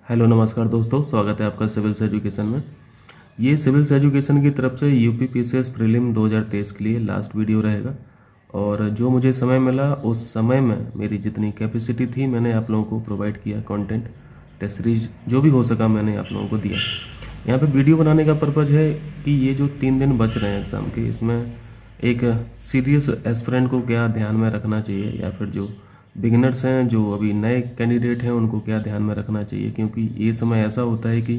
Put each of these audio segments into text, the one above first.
Hello नमस्कार दोस्तों, स्वागत है आपका सिविल्स एजुकेशन में। ये सिविल्स एजुकेशन की तरफ से यूपीपीसीएस प्रीलिम 2023 के लिए लास्ट वीडियो रहेगा। और जो मुझे समय मिला उस समय में मेरी जितनी कैपेसिटी थी मैंने आप लोगों को प्रोवाइड किया कंटेंट, टेस्ट सीरीज जो भी हो सका मैंने आप लोगों को दिया। यहाँ पे वीडियो बनाने का पर्पज़ है कि ये जो 3 दिन बच रहे हैं एग्ज़ाम के, इसमें एक सीरियस एस्पिरेंट को क्या ध्यान में रखना चाहिए, या फिर जो बिगिनर्स हैं, जो अभी नए कैंडिडेट हैं, उनको क्या ध्यान में रखना चाहिए। क्योंकि ये समय ऐसा होता है कि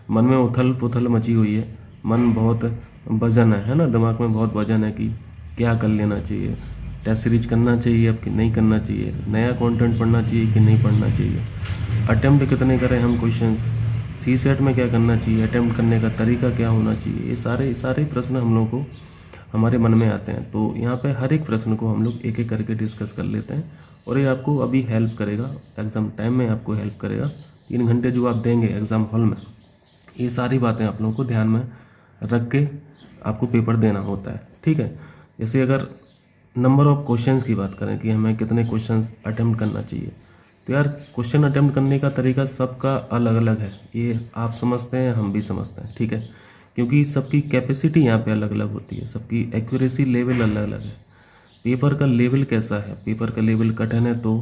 मन में उथल पुथल मची हुई है, मन बहुत वजन है ना, दिमाग में बहुत वजन है कि क्या कर लेना चाहिए, टेस्ट सीरीज करना चाहिए अब कि नहीं करना चाहिए, नया कंटेंट पढ़ना चाहिए कि नहीं पढ़ना चाहिए, अटेम्प्ट कितने करें हम क्वेश्चंस, सी सेट में क्या करना चाहिए, अटेम्प्ट करने का तरीका क्या होना चाहिए। ये सारे प्रश्न हम लोग को हमारे मन में आते हैं। तो यहाँ पे हर एक प्रश्न को हम लोग एक एक करके डिस्कस कर लेते हैं और ये आपको अभी हेल्प करेगा, एग्ज़ाम टाइम में आपको हेल्प करेगा। 3 घंटे जो आप देंगे एग्ज़ाम हॉल में, ये सारी बातें आप लोगों को ध्यान में रख के आपको पेपर देना होता है, ठीक है। जैसे अगर नंबर ऑफ क्वेश्चंस की बात करें कि हमें कितने क्वेश्चंस अटेम्प्ट करना चाहिए, तो यार क्वेश्चन अटेम्प्ट करने का तरीका सबका अलग अलग है। ये आप समझते हैं, हम भी समझते हैं, ठीक है। क्योंकि सबकी कैपेसिटी यहाँ पे अलग अलग होती है, सबकी एक्यूरेसी लेवल अलग अलग है। पेपर का लेवल कैसा है, पेपर का लेवल कठिन है तो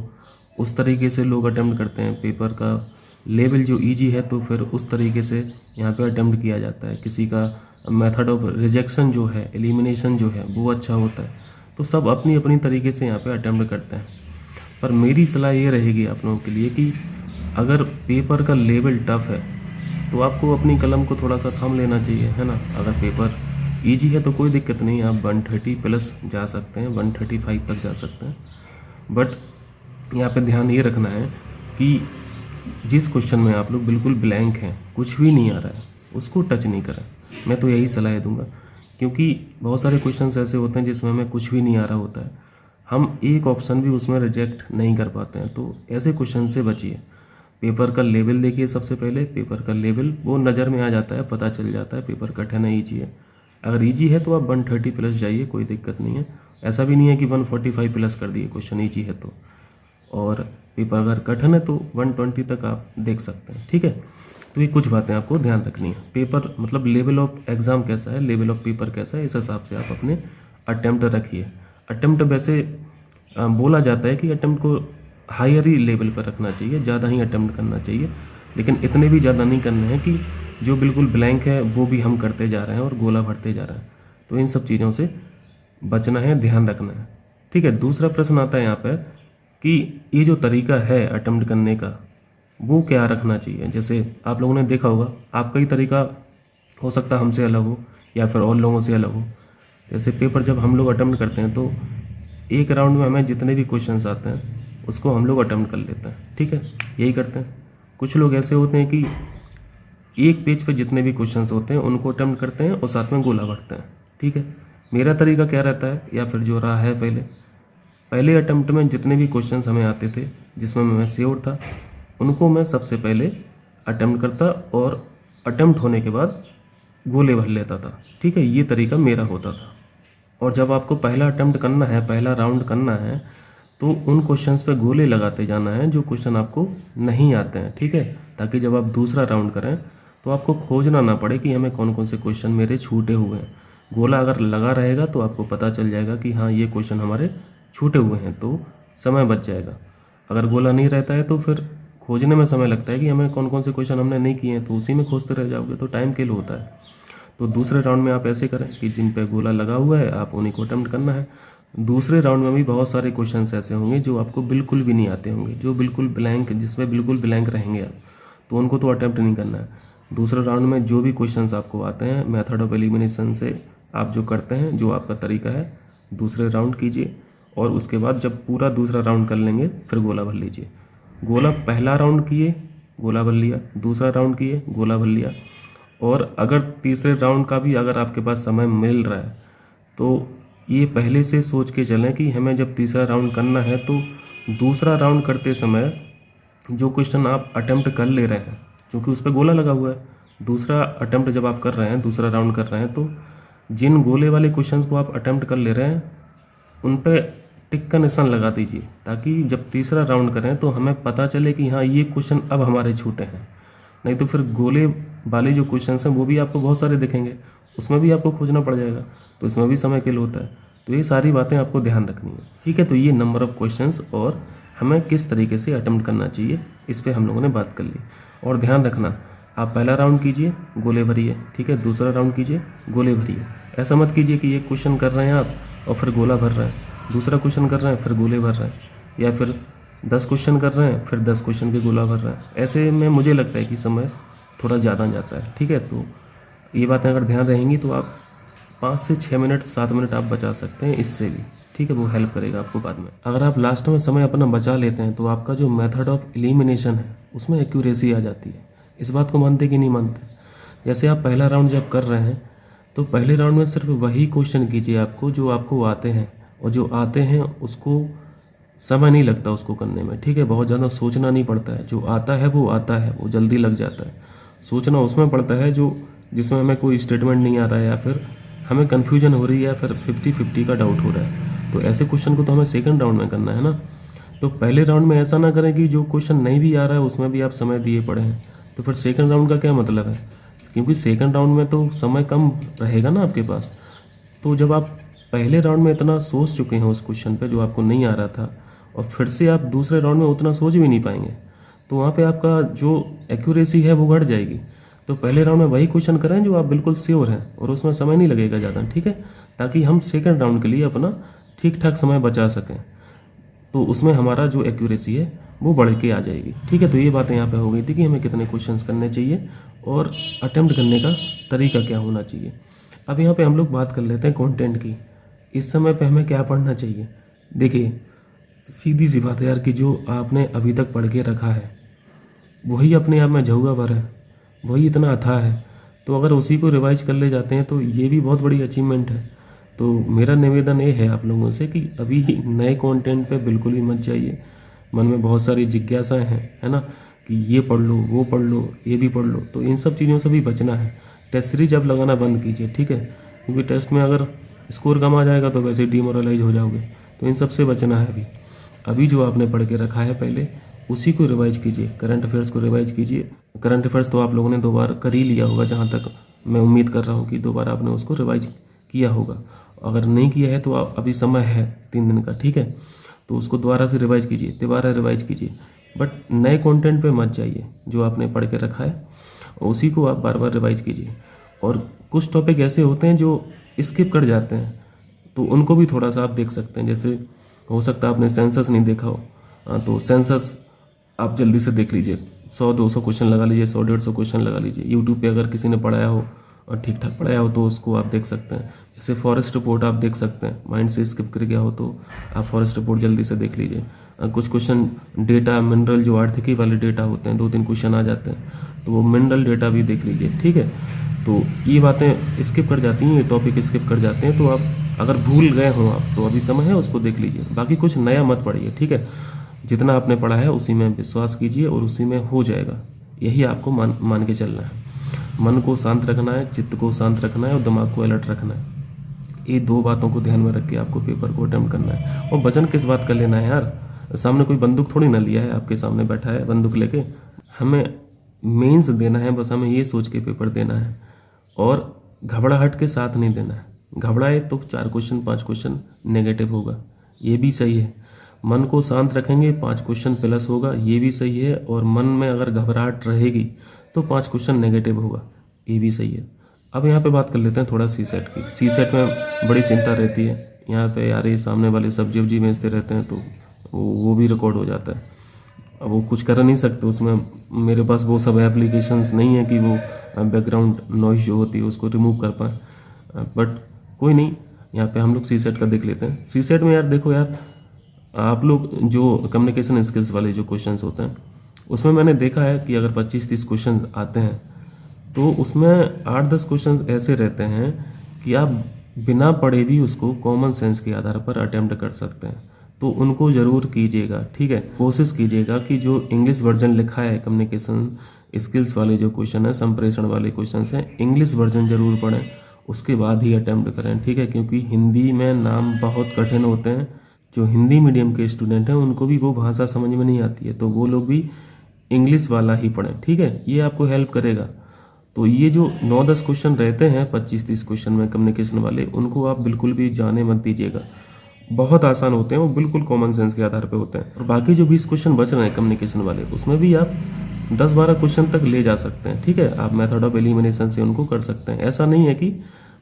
उस तरीके से लोग अटेम्प्ट करते हैं। पेपर का लेवल जो इजी है तो फिर उस तरीके से यहाँ पे अटेम्प्ट किया जाता है। किसी का मेथड ऑफ रिजेक्शन जो है, एलिमिनेशन जो है, वो अच्छा होता है। तो सब अपनी अपनी तरीके से यहाँ पे अटेम्प्ट करते हैं। पर मेरी सलाह ये रहेगी आप लोगों के लिए कि अगर पेपर का लेवल टफ है तो आपको अपनी कलम को थोड़ा सा थाम लेना चाहिए, है ना। अगर पेपर इजी है तो कोई दिक्कत नहीं, आप 130 प्लस जा सकते हैं, 135 तक जा सकते हैं। बट यहाँ पे ध्यान ये रखना है कि जिस क्वेश्चन में आप लोग बिल्कुल ब्लैंक हैं, कुछ भी नहीं आ रहा है, उसको टच नहीं करें। मैं तो यही सलाह दूंगा, क्योंकि बहुत सारे क्वेश्चंस ऐसे होते हैं जिसमें हमें कुछ भी नहीं आ रहा होता है, हम एक ऑप्शन भी उसमें रिजेक्ट नहीं कर पाते हैं। तो ऐसे क्वेश्चन से बचिए। पेपर का लेवल देखिए सबसे पहले, पेपर का लेवल वो नज़र में आ जाता है, पता चल जाता है पेपर कठिन है ईजी है। अगर ईजी है तो आप 130 प्लस जाइए, कोई दिक्कत नहीं है। ऐसा भी नहीं है कि 145 प्लस कर दिए क्वेश्चन ईजी है तो, और पेपर अगर कठिन है तो 120 तक आप देख सकते हैं, ठीक है। तो ये कुछ बातें आपको ध्यान रखनी है। पेपर मतलब लेवल ऑफ एग्ज़ाम कैसा है, लेवल ऑफ पेपर कैसा है, इस हिसाब से आप अपने अटेम्प्ट रखिए। अटेम्प्ट वैसे बोला जाता है कि अटेम्प्ट को हायर ही लेवल पर रखना चाहिए, ज़्यादा ही अटेम्प्ट करना चाहिए, लेकिन इतने भी ज़्यादा नहीं करने हैं कि जो बिल्कुल ब्लैंक है वो भी हम करते जा रहे हैं और गोला भरते जा रहे हैं। तो इन सब चीज़ों से बचना है, ध्यान रखना है, ठीक है। दूसरा प्रश्न आता है यहाँ पर कि ये जो तरीका है अटेम्प्ट करने का वो क्या रखना चाहिए। जैसे आप लोगों ने देखा होगा, आपका ही तरीका हो सकता है हमसे अलग हो या फिर और लोगों से अलग हो। जैसे पेपर जब हम लोग अटेम्प्ट करते हैं तो एक राउंड में हमें जितने भी क्वेश्चंस आते हैं उसको हम लोग अटेम्प्ट कर लेते हैं, ठीक है, यही करते हैं। कुछ लोग ऐसे होते हैं कि एक पेज पे जितने भी क्वेश्चंस होते हैं उनको अटेम्प्ट करते हैं और साथ में गोला भरते हैं, ठीक है। मेरा तरीका क्या रहता है, या फिर जो रहा है पहले अटेम्प्ट में जितने भी क्वेश्चंस हमें आते थे जिसमें मैं श्योर था, उनको मैं सबसे पहले अटेम्प्ट करता और अटेम्प्ट होने के बाद गोले भर लेता था, ठीक है। ये तरीका मेरा होता था। और जब आपको पहला अटेम्प्ट करना है, पहला राउंड करना है, तो उन क्वेश्चंस पे गोले लगाते जाना है जो क्वेश्चन आपको नहीं आते हैं, ठीक है, ताकि जब आप दूसरा राउंड करें तो आपको खोजना ना पड़े कि हमें कौन कौन से क्वेश्चन मेरे छूटे हुए हैं। गोला अगर लगा रहेगा तो आपको पता चल जाएगा कि हाँ ये क्वेश्चन हमारे छूटे हुए हैं, तो समय बच जाएगा। अगर गोला नहीं रहता है तो फिर खोजने में समय लगता है कि हमें कौन कौन से क्वेश्चन हमने नहीं किए हैं, तो उसी में खोजते रह जाओगे, तो टाइम किल होता है। तो दूसरे राउंड में आप ऐसे करें कि जिन पे गोला लगा हुआ है आप उन्हीं को अटेम्प्ट करना है। दूसरे राउंड में भी बहुत सारे क्वेश्चंस ऐसे होंगे जो आपको बिल्कुल भी नहीं आते होंगे, जो बिल्कुल ब्लैंक, जिसमें बिल्कुल ब्लैंक रहेंगे आप, तो उनको तो अटेम्प्ट नहीं करना है। दूसरे राउंड में जो भी क्वेश्चंस आपको आते हैं मेथड ऑफ एलिमिनेशन से आप जो करते हैं, जो आपका तरीका है, दूसरे राउंड कीजिए। और उसके बाद जब पूरा दूसरा राउंड कर लेंगे फिर गोला भर लीजिए। गोला पहला राउंड किए, गोला भर लिया, दूसरा राउंड किए, गोला भर लिया। और अगर तीसरे राउंड का भी अगर आपके पास समय मिल रहा है तो ये पहले से सोच के चलें कि हमें जब तीसरा राउंड करना है तो दूसरा राउंड करते समय जो क्वेश्चन आप अटेम्प्ट कर ले रहे हैं, क्योंकि उस पर गोला लगा हुआ है, दूसरा अटेम्प्ट जब आप कर रहे हैं, दूसरा राउंड कर रहे हैं, तो जिन गोले वाले क्वेश्चंस को आप अटेम्प्ट कर ले रहे हैं उन पर टिक का निशान लगा दीजिए, ताकि जब तीसरा राउंड करें तो हमें पता चले कि हाँ ये क्वेश्चन अब हमारे छूटे हैं। नहीं तो फिर गोले वाले जो क्वेश्चन हैं वो भी आपको बहुत सारे दिखेंगे, उसमें भी आपको खोजना पड़ जाएगा, तो इसमें भी समय किल होता है। तो ये सारी बातें आपको ध्यान रखनी है, ठीक है। तो ये नंबर ऑफ़ क्वेश्चंस और हमें किस तरीके से अटेम्प्ट करना चाहिए, इस पे हम लोगों ने बात कर ली। और ध्यान रखना, आप पहला राउंड कीजिए, गोले भरिए, ठीक है। दूसरा राउंड कीजिए, गोले भरिए। ऐसा मत कीजिए कि एक क्वेश्चन कर रहे हैं आप और फिर गोला भर रहे हैं, दूसरा क्वेश्चन कर रहे हैं फिर गोले भर रहे हैं, या फिर 10 क्वेश्चन कर रहे हैं फिर 10 क्वेश्चन के गोला भर रहे हैं। ऐसे में मुझे लगता है कि समय थोड़ा ज़्यादा जाता है, ठीक है। तो ये बातें अगर ध्यान रहेंगी तो आप 5 से 6 मिनट 7 मिनट आप बचा सकते हैं इससे भी, ठीक है। वो हेल्प करेगा आपको बाद में। अगर आप लास्ट में समय अपना बचा लेते हैं तो आपका जो मेथड ऑफ एलिमिनेशन है उसमें एक्यूरेसी आ जाती है। इस बात को मानते कि नहीं मानते? जैसे आप पहला राउंड जब कर रहे हैं तो पहले राउंड में सिर्फ वही क्वेश्चन कीजिए आपको जो आपको आते हैं, और जो आते हैं उसको समय नहीं लगता उसको करने में, ठीक है। बहुत ज़्यादा सोचना नहीं पड़ता है, जो आता है वो जल्दी लग जाता है। सोचना उसमें पड़ता है जो जिसमें हमें कोई स्टेटमेंट नहीं आ रहा है, या फिर हमें कन्फ्यूजन हो रही है, या फिर 50-50 का डाउट हो रहा है। तो ऐसे क्वेश्चन को तो हमें सेकंड राउंड में करना है ना। तो पहले राउंड में ऐसा ना करें कि जो क्वेश्चन नहीं भी आ रहा है उसमें भी आप समय दिए पड़े हैं, तो फिर सेकंड राउंड का क्या मतलब है? क्योंकि सेकंड राउंड में तो समय कम रहेगा ना आपके पास। तो जब आप पहले राउंड में इतना सोच चुके हैं उस क्वेश्चन पे जो आपको नहीं आ रहा था, और फिर से आप दूसरे राउंड में उतना सोच भी नहीं पाएंगे, तो वहाँ पे आपका जो एक्यूरेसी है वो घट जाएगी। तो पहले राउंड में वही क्वेश्चन करें जो आप बिल्कुल श्योर हैं, और उसमें समय नहीं लगेगा ज़्यादा, ठीक है, ताकि हम सेकंड राउंड के लिए अपना ठीक ठाक समय बचा सकें। तो उसमें हमारा जो एक्यूरेसी है वो बढ़ के आ जाएगी, ठीक है। तो ये बातें यहाँ पे हो गई थी कि हमें कितने क्वेश्चंस करने चाहिए और अटेम्प्ट करने का तरीका क्या होना चाहिए। अब यहाँ पे हम लोग बात कर लेते हैं कंटेंट की। इस समय पे हमें क्या पढ़ना चाहिए? देखिए, सीधी सी बात है यार कि जो आपने अभी तक पढ़ के रखा है वही अपने आप में झउआ भर है, वही इतना अथाह है। तो अगर उसी को रिवाइज कर ले जाते हैं तो ये भी बहुत बड़ी अचीवमेंट है। तो मेरा निवेदन ये है आप लोगों से कि अभी नए कंटेंट पे बिल्कुल भी मत जाइए। मन में बहुत सारी जिज्ञासाएं हैं, है ना, कि ये पढ़ लो, वो पढ़ लो, ये भी पढ़ लो। तो इन सब चीज़ों से भी बचना है। टेस्ट सीरीज अब लगाना बंद कीजिए, ठीक है, क्योंकि टेस्ट में अगर स्कोर कम आ जाएगा तो वैसे डिमोरलाइज हो जाओगे। तो इन सब से बचना है। अभी जो आपने पढ़ के रखा है पहले उसी को रिवाइज कीजिए, करंट अफेयर्स को रिवाइज कीजिए। करंट अफेयर्स तो आप लोगों ने 2 बार कर ही लिया होगा, जहाँ तक मैं उम्मीद कर रहा हूँ कि 2 बार आपने उसको रिवाइज किया होगा। अगर नहीं किया है तो आप अभी समय है 3 दिन का, ठीक है, तो उसको दोबारा से रिवाइज कीजिए, दोबारा रिवाइज कीजिए। बट नए कंटेंट पे मत जाइए, जो आपने पढ़ के रखा है उसी को आप बार बार रिवाइज कीजिए। और कुछ टॉपिक ऐसे होते हैं जो स्किप कर जाते हैं, तो उनको भी थोड़ा सा आप देख सकते हैं। जैसे हो सकता है आपने सेंसस नहीं देखा हो, तो सेंसस आप जल्दी से देख लीजिए। 100-200 क्वेश्चन लगा लीजिए, 100-150 क्वेश्चन लगा लीजिए। यूट्यूब पे अगर किसी ने पढ़ाया हो और ठीक ठाक पढ़ाया हो तो उसको आप देख सकते हैं। जैसे फॉरेस्ट रिपोर्ट आप देख सकते हैं, माइंड से स्किप कर गया हो तो आप फॉरेस्ट रिपोर्ट जल्दी से देख लीजिए। कुछ क्वेश्चन डेटा मिनरल जो आर्थिकी वाले डेटा होते हैं, 2-3 क्वेश्चन आ जाते हैं, तो वो मिनरल डेटा भी देख लीजिए, ठीक है। तो ये बातें स्किप कर जाती हैं, ये टॉपिक स्किप कर जाते हैं। तो आप अगर भूल गए हों आप तो अभी समय है उसको देख लीजिए। बाकी कुछ नया मत पढ़िए, ठीक है। जितना आपने पढ़ा है उसी में विश्वास कीजिए और उसी में हो जाएगा। यही आपको मान के चलना है। मन को शांत रखना है, चित्त को शांत रखना है और दिमाग को अलर्ट रखना है। ये 2 बातों को ध्यान में रख के आपको पेपर को अटेम्प्ट करना है। और वजन किस बात का लेना है यार? सामने कोई बंदूक थोड़ी ना लिया है, आपके सामने बैठा है बंदूक लेके। हमें मेंस देना है, बस हमें ये सोच के पेपर देना है और घबराहट के साथ नहीं देना है। घबराए तो 4 क्वेश्चन 5 क्वेश्चन नेगेटिव होगा, ये भी सही है। मन को शांत रखेंगे 5 क्वेश्चन प्लस होगा, ये भी सही है। और मन में अगर घबराहट रहेगी तो 5 क्वेश्चन नेगेटिव होगा, ये भी सही है। अब यहाँ पे बात कर लेते हैं थोड़ा सी सेट की। सी सेट में बड़ी चिंता रहती है यहाँ पे यार, ये सामने वाले सब्जी वब्जी बेचते रहते हैं तो वो भी रिकॉर्ड हो जाता है। अब वो कुछ कर नहीं सकते उसमें, मेरे पास वो सब एप्लीकेशंस नहीं है कि वो बैकग्राउंड नॉइज जो होती है उसको रिमूव कर पाए। बट कोई नहीं, यहाँ पे हम लोग सी सेट का देख लेते हैं। सी सेट में यार देखो यार, आप लोग जो कम्युनिकेशन स्किल्स वाले जो क्वेश्चंस होते हैं उसमें मैंने देखा है कि अगर 25-30 क्वेश्चन आते हैं तो उसमें 8-10 क्वेश्चंस ऐसे रहते हैं कि आप बिना पढ़े भी उसको कॉमन सेंस के आधार पर अटेम्प्ट कर सकते हैं। तो उनको ज़रूर कीजिएगा, ठीक है। कोशिश कीजिएगा कि जो इंग्लिश वर्जन लिखा है कम्युनिकेशन स्किल्स वाले जो क्वेश्चन है, संप्रेषण वाले क्वेश्चन हैं, इंग्लिश वर्जन ज़रूर पढ़ें, उसके बाद ही अटेम्प्ट करें, ठीक है। क्योंकि हिंदी में नाम बहुत कठिन होते हैं। जो हिंदी मीडियम के स्टूडेंट हैं उनको भी वो भाषा समझ में नहीं आती है, तो वो लोग भी इंग्लिश वाला ही पढ़ें, ठीक है, ये आपको हेल्प करेगा। तो ये जो 9-10 क्वेश्चन रहते हैं 25-30 क्वेश्चन में कम्युनिकेशन वाले, उनको आप बिल्कुल भी जाने मत दीजिएगा, बहुत आसान होते हैं वो, बिल्कुल कॉमन सेंस के आधार पे होते हैं। और बाकी जो 20 क्वेश्चन बच रहे हैं कम्युनिकेशन वाले, उसमें भी आप 10-12 क्वेश्चन तक ले जा सकते हैं, ठीक है। आप मेथड ऑफ एलिमिनेशन से उनको कर सकते हैं। ऐसा नहीं है कि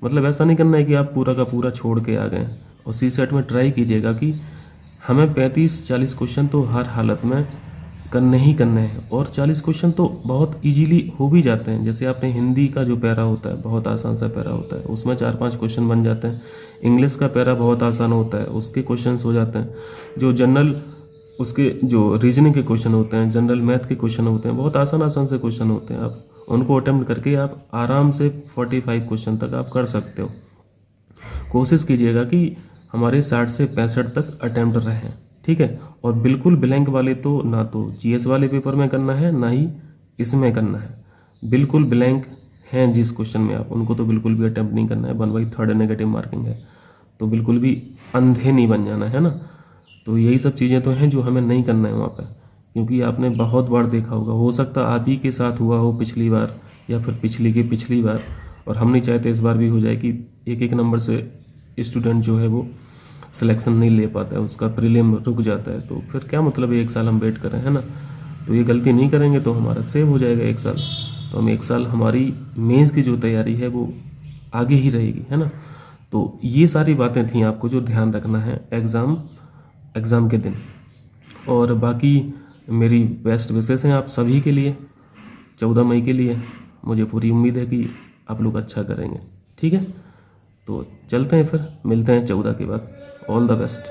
मतलब ऐसा नहीं करना है कि आप पूरा का पूरा छोड़ के आ गए। और सी सेट में ट्राई कीजिएगा कि हमें 35-40 क्वेश्चन तो हर हालत में करने ही करने हैं, और 40 क्वेश्चन तो बहुत इजीली हो भी जाते हैं। जैसे आपने हिंदी का जो पैरा होता है, बहुत आसान सा पैरा होता है, उसमें 4-5 क्वेश्चन बन जाते हैं। इंग्लिश का पैरा बहुत आसान होता है, उसके क्वेश्चंस हो जाते हैं। जो जनरल उसके जो रीजनिंग के क्वेश्चन होते हैं, जनरल मैथ के क्वेश्चन होते हैं, बहुत आसान आसान से क्वेश्चन होते हैं। आप उनको अटेम्प्ट करके आप आराम से 45 क्वेश्चन तक आप कर सकते हो। कोशिश कीजिएगा कि हमारे 60 से 65 तक अटेम्प्ट रहें, ठीक है। और बिल्कुल ब्लैंक वाले तो ना तो जीएस वाले पेपर में करना है, ना ही इसमें करना है। बिल्कुल ब्लैंक हैं जिस क्वेश्चन में, आप उनको तो बिल्कुल भी अटेम्प्ट नहीं करना है। 1/3 नेगेटिव मार्किंग है, तो बिल्कुल भी अंधे नहीं बन जाना है ना। तो यही सब चीज़ें तो हैं जो हमें नहीं करना है वहाँ पर, क्योंकि आपने बहुत बार देखा होगा, हो सकता आप ही के साथ हुआ हो पिछली बार, या फिर पिछली की पिछली बार, और हम नहीं चाहते इस बार भी हो जाए कि एक नंबर से स्टूडेंट जो है वो सिलेक्शन नहीं ले पाता है, उसका प्रीलिम रुक जाता है। तो फिर क्या मतलब है 1 साल हम वेट करें, है ना। तो ये गलती नहीं करेंगे तो हमारा सेव हो जाएगा 1 साल। तो हम 1 साल हमारी मेंस की जो तैयारी है वो आगे ही रहेगी, है ना। तो ये सारी बातें थी आपको जो ध्यान रखना है एग्ज़ाम के दिन। और बाकी मेरी बेस्ट विशेष हैं आप सभी के लिए 14 मई के लिए। मुझे पूरी उम्मीद है कि आप लोग अच्छा करेंगे, ठीक है। तो चलते हैं, फिर मिलते हैं 14 के बाद। All the best.